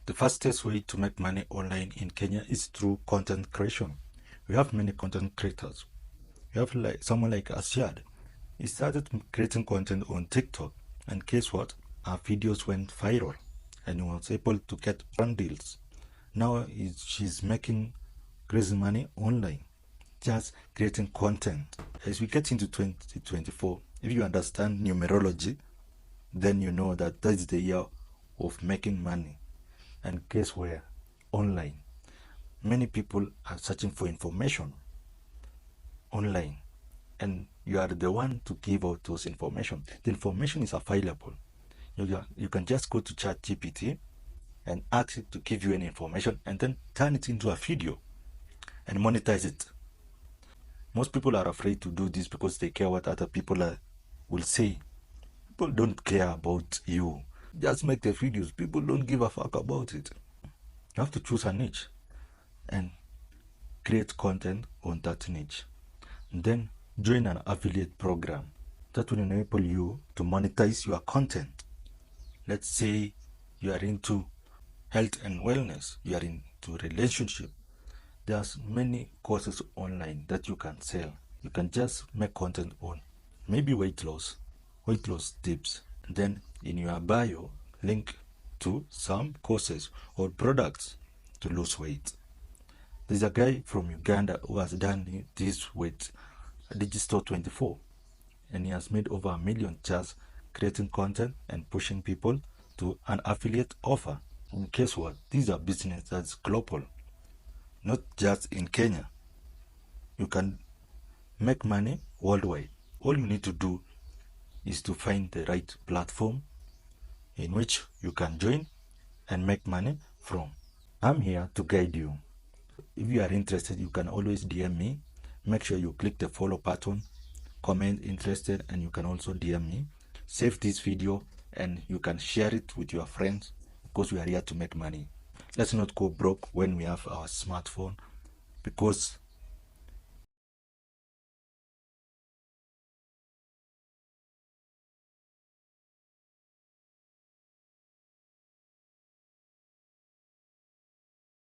The fastest way to make money online in Kenya is through content creation. We have many content creators. We have like someone like Asyad. He started creating content on TikTok, and guess what? Our videos went viral, and he was able to get brand deals. Now she's making crazy money online, just creating content. As we get into 2024, if you understand numerology, then you know that is the year of making money. And guess where? Online. Many people are searching for information online, and you are the one to give out those information. The information is available. You can just go to ChatGPT and ask it to give you any information and then turn it into a video and monetize it. Most people are afraid to do this because they care what other people will say. People don't care about you. Just make the videos. People don't give a fuck about it. You have to choose a niche and create content on that niche. And then join an affiliate program that will enable you to monetize your content. Let's say you are into health and wellness, you are into relationship. There's many courses online that you can sell. You can just make content on maybe weight loss tips. And then in your bio, link to some courses or products to lose weight. There's a guy from Uganda who has done this with Digistore24, and he has made over 1 million just creating content and pushing people to an affiliate offer. And guess what? These are business that's global, not just in Kenya. You can make money worldwide. All you need to do is to find the right platform in which you can join and make money from. I'm here to guide you. If you are interested, you can always DM me. Make sure you click the follow button, comment interested, and you can also DM me. Save this video and you can share it with your friends because we are here to make money. Let's not go broke when we have our smartphone, because